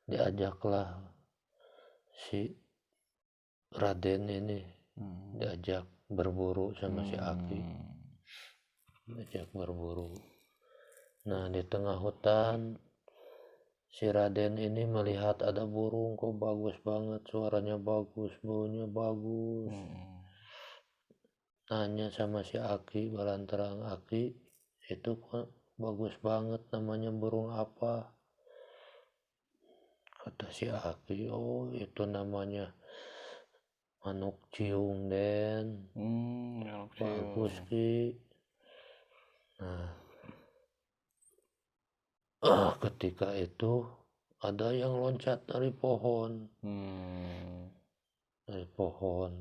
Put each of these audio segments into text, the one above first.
diajaklah si Raden ini diajak berburu sama si Aki, diajak berburu. Nah di tengah hutan si Raden ini melihat ada burung kok bagus banget, suaranya bagus, baunya bagus. Nanya sama si Aki, balantarang, Aki itu kok bagus banget, namanya burung apa? Kata si Aki, oh itu namanya manuk ciung Den. Bagus Ki. Nah ketika itu ada yang loncat dari pohon. Dari pohon.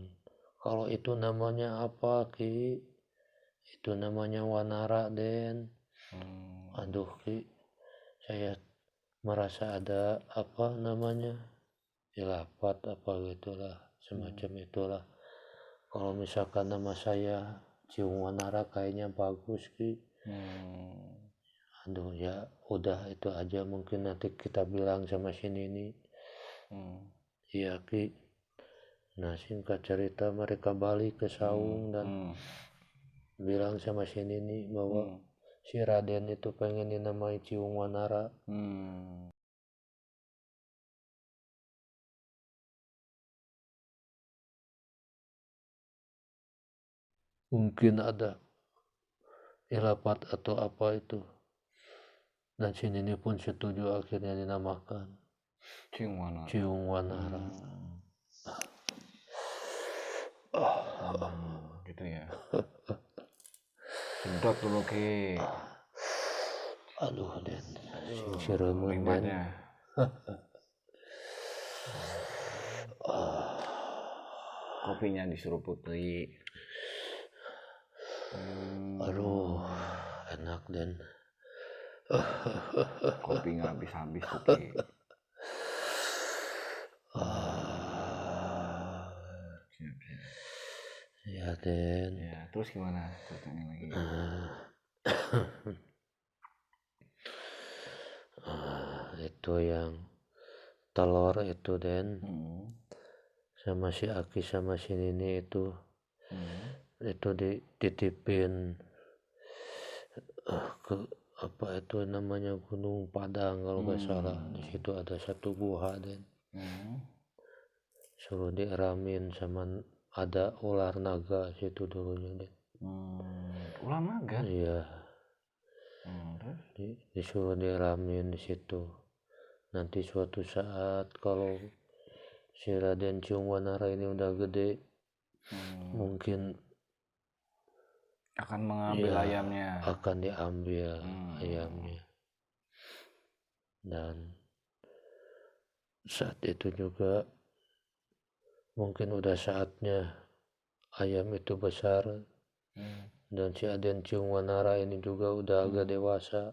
Kalau itu namanya apa Ki? Itu namanya wanara Den. Aduh Ki, saya merasa ada apa namanya ilapat apa gitulah, semacam itulah. Kalau misalkan nama saya Ciung Wanara kayaknya bagus Ki. Aduh ya udah itu aja, mungkin nanti kita bilang sama si Nini. Iya Ki. Nah singkat cerita mereka balik ke saung dan bilang sama si Nini bahwa si Raden itu pengen dinamai Ciung Wanara. Mungkin ada ilapat atau apa itu. Dan si Nini pun setuju, akhirnya dinamakan Ciung Wanara. Gitu ya. Sedot dulu Ki. Aduh Den, sing siremen Den. Kopinya disuruh putri. Aduh enak Den. Kopi nggak habis-habis tuh Ki. Siap. Ya Den. Ya terus gimana ceritanya lagi? Itu yang telur itu Den. Sama si Aki sama si Nini itu. Itu dititipin ke apa itu namanya Gunung Padang kalau nggak salah. Di situ ada satu gua Den. Suruh dieramin sama ada ular naga situ dulunya Den. Ular naga? Iya. Disuruh dieramin di situ. Nanti suatu saat kalau si Raden Ciung Wanara ini udah gede, mungkin akan mengambil ya, ayamnya. akan diambil ayamnya. Dan saat itu juga mungkin udah saatnya ayam itu besar. Dan si Raden Ciung Wanara ini juga udah agak dewasa.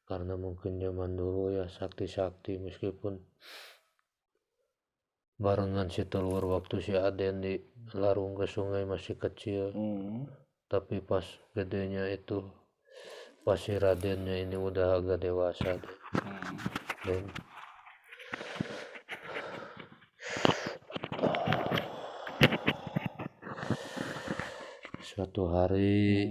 Karena mungkin zaman dulu ya sakti-sakti, meskipun barengan si telur waktu si Aden di larung ke sungai masih kecil. Tapi pas gedenya itu pas si Radennya ini udah agak dewasa deh. Dan suatu hari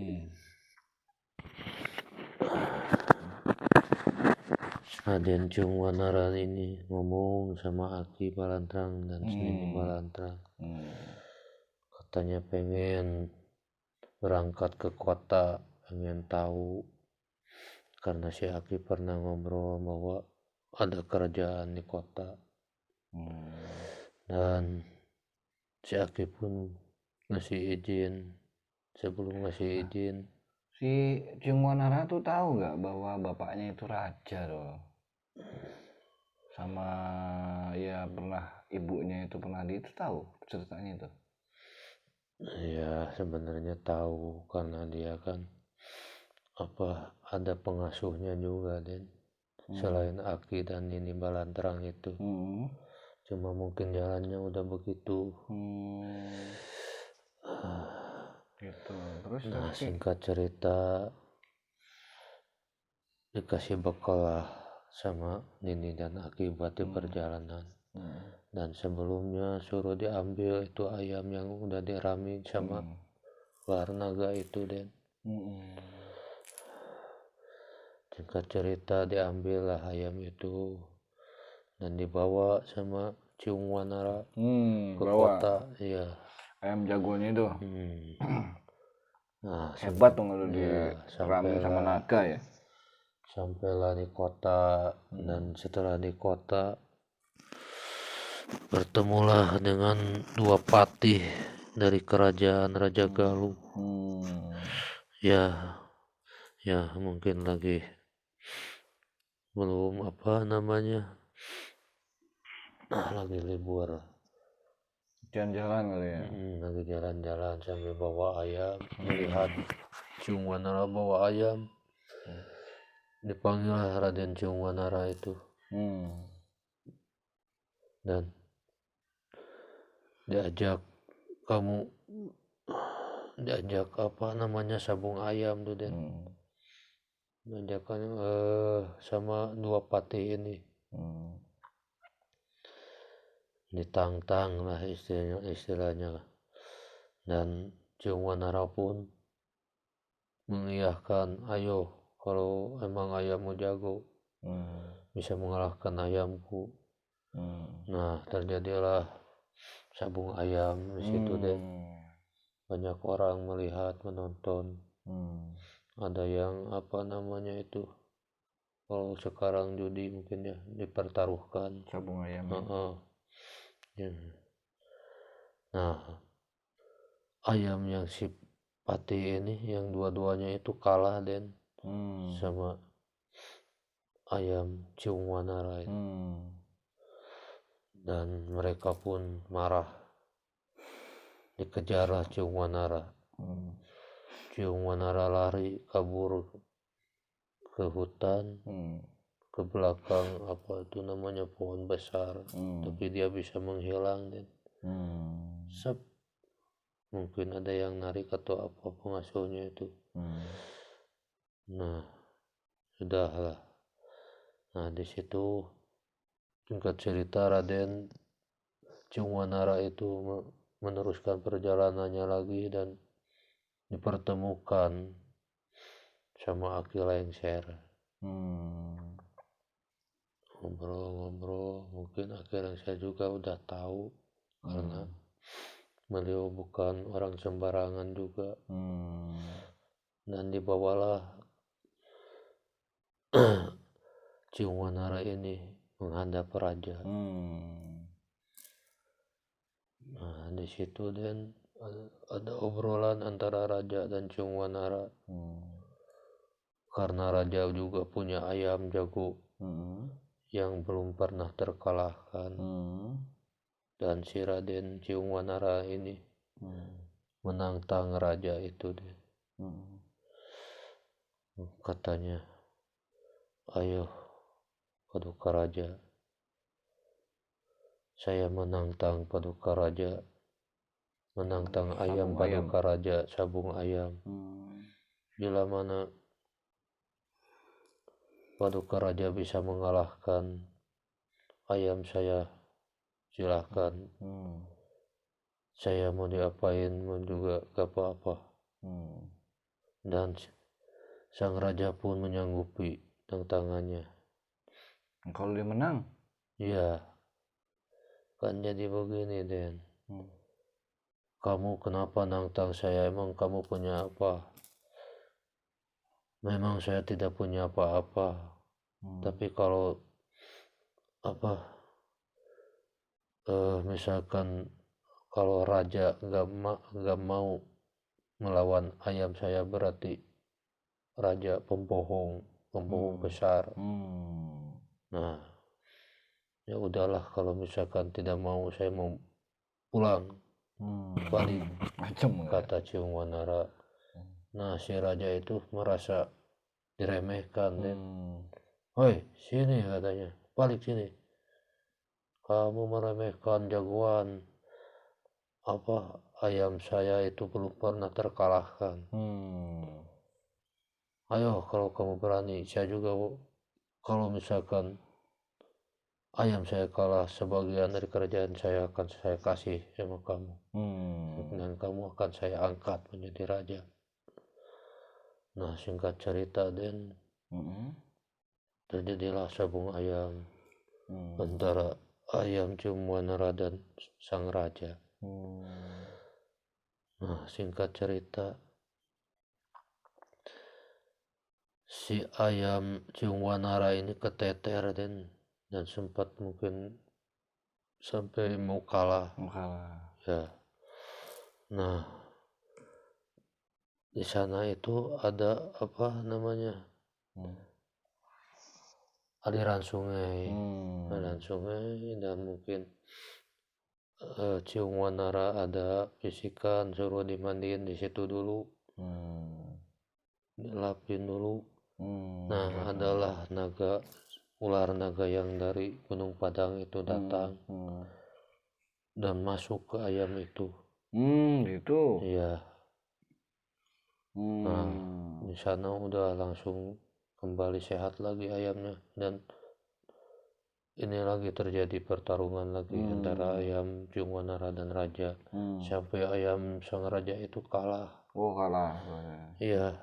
Raden Ciung Wanara ini ngomong sama Aki Balantrang dan Nini Balantrang. Katanya pengen berangkat ke kota, pengen tahu. Karena si Aki pernah ngobrol bahwa ada kerajaan di kota. Dan si Aki pun ngasih izin. Sebelum ngasih izin, Si Ciung Wanara tuh tahu nggak bahwa bapaknya itu raja loh. Sama ya pernah ibunya itu pernah itu tahu ceritanya itu. ya sebenarnya tahu karena dia kan apa ada pengasuhnya juga Den. Selain Aki dan Nini Balantrang itu. Cuma mungkin jalannya udah begitu. Gitu. Terus Nah singkat cerita dikasih bekal lah sama Nini dan Aki buat di perjalanan. Dan sebelumnya suruh diambil itu ayam yang udah diramin sama ular naga itu, Den. Singkat cerita diambil lah ayam itu dan dibawa sama Ciung Wanara ke bawa kota. Iya. ayam jagonya itu. Nah, Hebat tuh kalau iya, diramin sama naga ya. sampailah di kota. Dan setelah di kota bertemulah dengan dua patih dari kerajaan Raja Galuh. Ya mungkin lagi belum lagi libur, Jalan-jalan kali ya. lagi jalan-jalan sambil bawa ayam, melihat Ciung Wanara bawa ayam. Dipanggil Raden Ciung Wanara itu dan diajak sabung ayam tuh, Den. Diajakkan sama dua patih ini. Ditantang lah istilahnya. Dan Ciung Wanara pun mengiyakan, ayo kalau emang ayammu jago bisa mengalahkan ayamku. Nah, terjadilah sabung ayam di situ, Den. Banyak orang melihat, menonton. Ada yang kalau sekarang judi mungkin ya dipertaruhkan sabung ayam. Ya. Nah, ayam yang si Pati ini yang dua-duanya itu kalah, Den, sama ayam Ciung Wanara itu. Dan mereka pun marah, dikejarlah Ciung Wanara. Ciung Wanara lari kabur ke hutan, ke belakang pohon besar, tapi dia bisa menghilang, Den. Mungkin ada yang narik atau apa pengasuhnya itu. Nah, sudahlah. Nah, di situ singkat cerita Raden Ciung Wanara itu meneruskan perjalanannya lagi dan dipertemukan sama Aki Lengser. Ngobrol-ngobrol, mungkin akhirnya saya juga udah tahu karena beliau bukan orang sembarangan juga. Dan dibawalah Ciung Wanara ini menghadap raja. Nah, di situ Dan ada obrolan antara raja dan Ciung Wanara. Karena raja juga punya ayam jago yang belum pernah terkalahkan. Dan si Raden Ciung Wanara ini menantang raja itu, deh. Katanya, ayo Paduka Raja, saya menantang Paduka Raja, menantang ayam Paduka Raja, sabung ayam. Bila mana Paduka Raja bisa mengalahkan ayam saya, silahkan. Saya mau diapain juga gak apa-apa. Dan sang raja pun menyanggupi tantangannya. Kalau dia menang? Iya. Kan jadi begini, Den. Kamu kenapa nantang saya? Emang kamu punya apa? Memang saya tidak punya apa-apa. Tapi kalau misalkan kalau raja gak mau melawan ayam saya, berarti raja pembohong besar. Nah, ya udahlah, kalau misalkan tidak mau, saya mau pulang, balik, kata Ciung Wanara. Nah, si raja itu merasa diremehkan, Den. Hoi, sini, katanya, balik sini. Kamu meremehkan jagoan. Ayam saya itu belum pernah terkalahkan. ayo kalau kamu berani, saya juga kalau misalkan ayam saya kalah sebagian dari kerajaan saya akan saya kasih sama kamu. Dan kamu akan saya angkat menjadi raja. Nah, singkat cerita Den, terjadilah sabung ayam antara ayam Ciungwanara dan sang raja. Nah, singkat cerita, si ayam Ciungwanara ini keteter dan sempat mungkin sampai mau kalah. Ya. Nah, di sana itu ada apa namanya? Aliran sungai. Aliran sungai dan mungkin Ciungwanara ada bisikan suruh dimandiin di situ dulu. Dilapin dulu. Nah, adalah ular naga yang dari Gunung Padang itu datang dan masuk ke ayam itu. Gitu. Iya. Nah, di sana udah langsung kembali sehat lagi ayamnya dan ini lagi terjadi pertarungan lagi antara ayam Ciungwanara dan raja. Sampai ayam sang raja itu kalah. Kalah. Iya.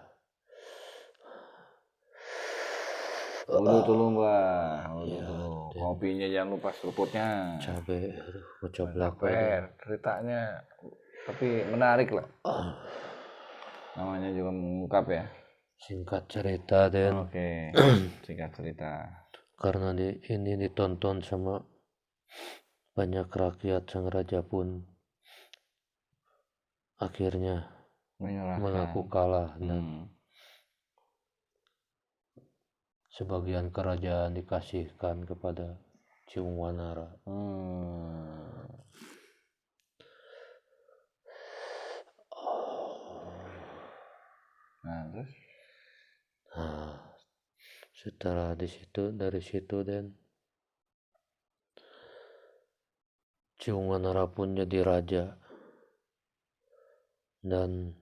Udah dulu Mbak, dulu. Kopinya jangan lupa seruputnya. Cabe, aduh, coblak ceritanya, tapi menarik lah. Namanya juga mengungkap ya. Singkat cerita Den. Oke. Singkat cerita. Karena ini ditonton sama banyak rakyat, sang raja pun akhirnya mengaku kalah dan sebagian kerajaan dikasihkan kepada Ciungwanara. Nah, terus? Nah, setelah dari situ dan Ciungwanara pun jadi raja dan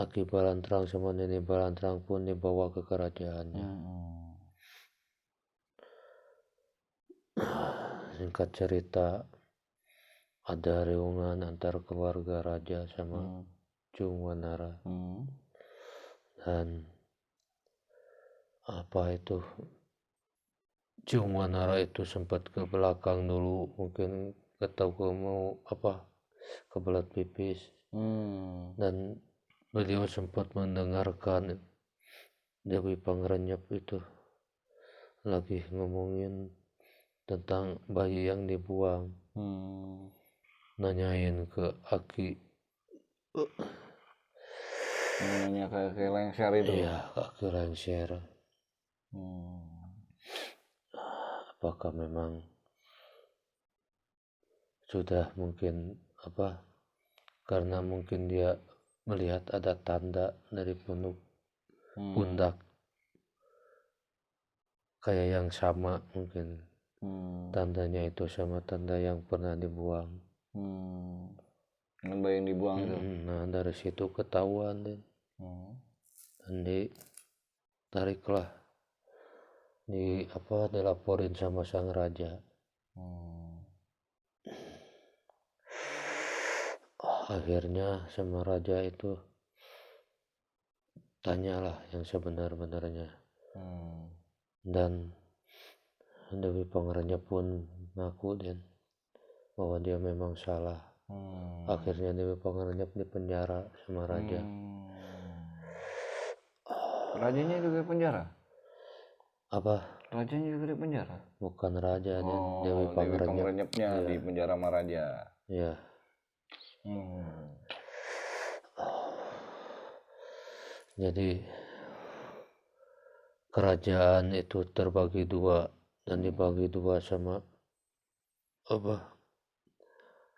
Aki Balantrang sama Nenek Balantrang pun dibawa ke kerajaannya. Singkat cerita, ada reungan antar keluarga raja sama Ciungwanara dan apa itu Ciungwanara itu sempat ke belakang dulu, mungkin ketahu mau apa kebelat pipis dan beliau sempat mendengarkan Dewi Pangrenyep itu lagi ngomongin tentang bayi yang dibuang. Nanyain ke Aki. Nanya ke lengser itu. Iya, Aki lengser. Apakah memang sudah mungkin apa? Karena mungkin dia melihat ada tanda dari pundak kayak yang sama, mungkin tandanya itu sama tanda yang pernah dibuang. Dengan bayi yang dibuang itu. Nah, dari situ ketahuan dan ditariklah dilaporin sama sang raja. Akhirnya sama raja itu tanyalah yang sebenar-benarnya dan Dewi Pangrenyep pun ngaku dan bahwa dia memang salah. Akhirnya Dewi Pangrenyep dipenjara sama raja. Rajanya juga di penjara? Apa? Rajanya juga di penjara? Bukan raja dan Dewi Pangrenyepnya di penjara sama raja. Iya. Jadi kerajaan itu terbagi dua dan dibagi dua sama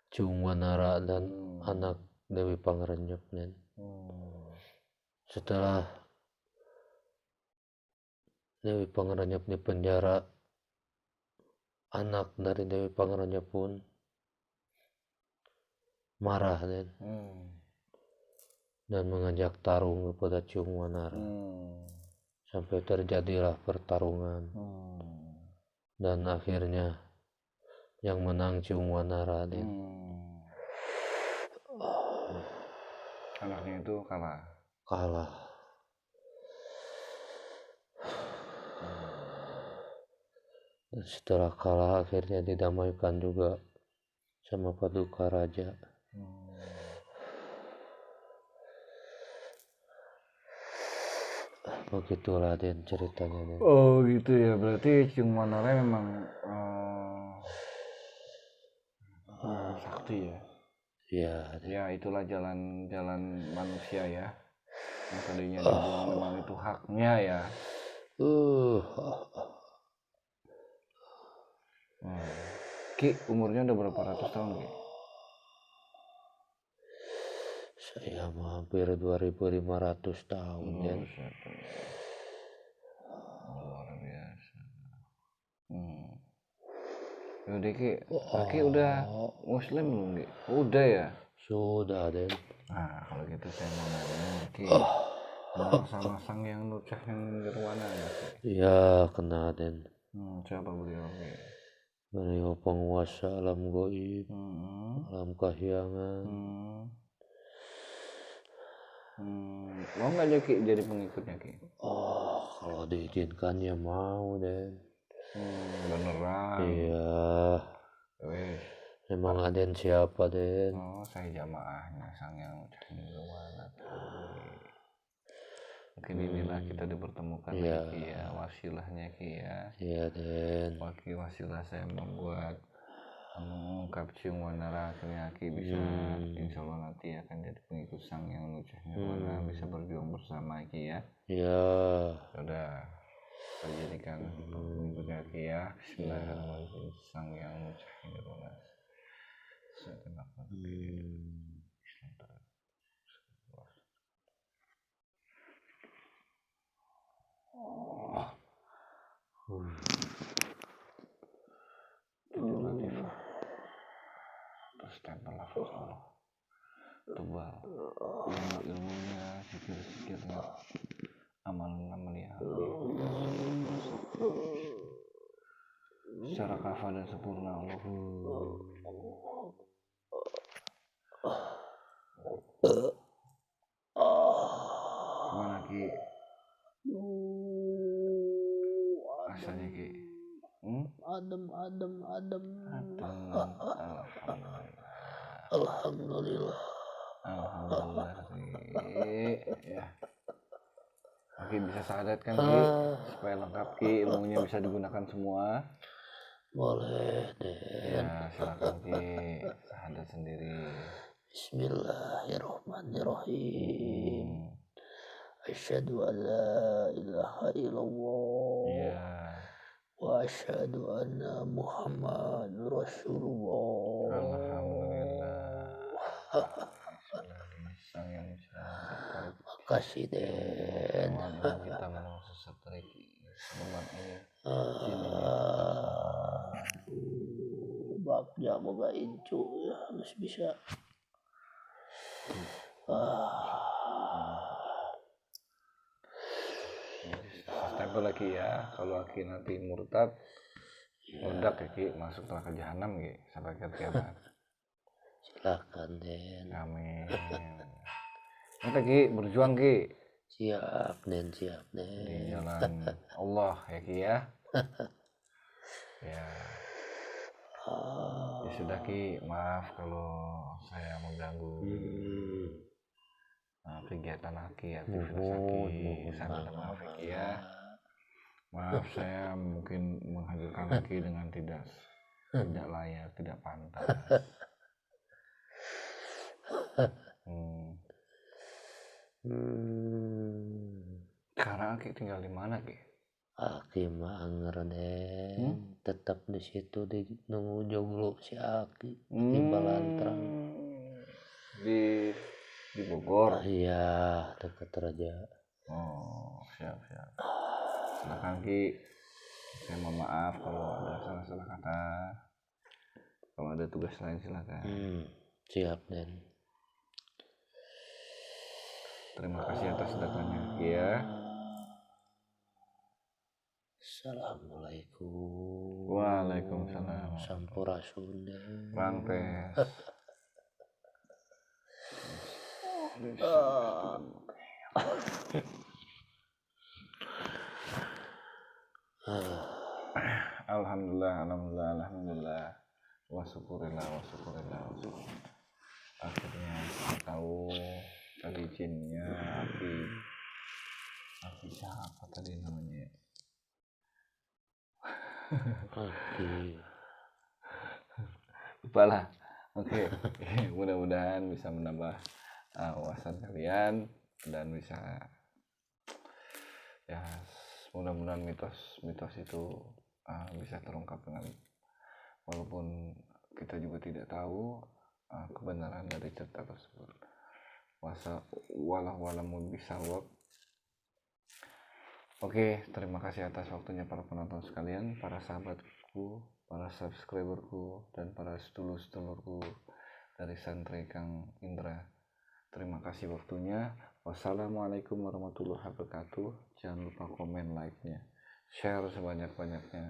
Ciungwanara dan anak Dewi Pangrenyep. Setelah Dewi Pangrenyep di penjara, anak dari Dewi Pangrenyep pun marah dan mengajak tarung kepada Ciungwanara. sampai terjadilah pertarungan dan akhirnya yang menang Ciung Wanara, Den. Anaknya itu kalah. Dan setelah kalah akhirnya didamaikan juga sama Paduka Raja. Begitulah, Den, ceritanya, Den. Oh gitu ya, berarti Ciung Wanara memang sakti ya. Iya, Den. Ya itulah jalan manusia ya, yang tadinya dibuang memang itu haknya ya. Ki, umurnya udah berapa ratus tahun, Ki? Saya hampir 2500 tahun, Den. Luar biasa. Yaudah, Ki, Ki udah muslim belum, Ki? Udah ya? Sudah, Den. Nah, kalau gitu saya mau nanya, Ki, kenal sama Sang Yang Nucah yang Nirwana ya, Ki? Iya, kenal, Den. Siapa beliau, Ki? Beliau penguasa alam goib, alam kahyangan. Mau nggak aja, Ki, jadi pengikutnya, Ki? Kalau diizinkan ya mau, Den. Beneran? Iya. Wes. Emang Aden siapa, Den? Saya jamaahnya Sang Yang Nucah Nirwana. Mungkin inilah kita dipertemukan lagi, Ki ya, wasilahnya, Ki ya. Iya, Den. Wasilah saya membuat mengungkap Ciung Wanara, akhirnya Ki bisa insya Allah nanti akan jadi pengikut Sang Yang Nucah Nirwana, bisa berjuang bersama, Ki ya. Iya. Sudah saya jadikan pengikutnya, Ki ya. Bismillahirrahmanirrahim. Sang Yang Nucah Nirwana. Terus tempel lafaz Allah tebal, ilmunya, zikir-zikirnya, amalan-amalnya secara kafah dan sempurna. Allah. Gimana, Ki? Rasanya, Ki? Adem. Alhamdulillah. Ya. Oke, bisa syahadat kan, Ki? Supaya lengkap, Ki, ilmunya bisa digunakan semua. Boleh, Den. Ya, silakan, Ki, syahadat sendiri. Bismillahirrahmanirrahim. Asyhadu an la ilaha illallah. Iya. Wa asyhadu anna Muhammad Rasulullah. Alhamdulillah. Sang Yang Nucah. Makasih, Den. Kita mau sesat lagi. Selamat ini. Baknya moga incu ya, harus bisa. Stempel lagi ya, kalau Ki nanti murtad, meledak ya, Ki, masuk neraka jahanam, Ki, sampai ke kiamat. Silakan, Den. Amin. Nanti, Ki, berjuang, Ki. Siap, Den. Di jalan Allah ya, Ki ya. Ya. Ya sudah, Ki, maaf kalau saya mengganggu kegiatan Aki, aktivitas Aki. Saya minta maaf, Ki ya. Maaf, saya mungkin menghadirkan Aki dengan tidak layak, tidak pantas. Sekarang Aki tinggal di mana, Ki? Aki mah anger, Den. Tetap di situ di nunggu joglo si Aki di Balantrang. Di Bogor. Iya, dekat Raja. Oh, siap. Silakan, Ki. Saya mohon maaf kalau ada salah-salah kata. Kalau ada tugas lain silakan. Siap, Den. Terima kasih atas datanya, Ki ya. Assalamualaikum. Waalaikumsalam. Sampurasunnya. Rantes. Alhamdulillah. Wa syukurillah. Akhirnya saya tahu tadi jinnya api siapa tadi namanya? Oke. Lupa lah. Oke. Mudah-mudahan bisa menambah wawasan kalian dan bisa ya mudah-mudahan mitos itu bisa terungkap dengan walaupun kita juga tidak tahu kebenaran dari cerita tersebut. Walau bisawab. Oke, terima kasih atas waktunya para penonton sekalian, para sahabatku, para subscriberku, dan para sedulur-sedulurku dari Santri Kang Indra. Terima kasih waktunya. Wassalamualaikum warahmatullahi wabarakatuh. Jangan lupa komen, like-nya, share sebanyak-banyaknya.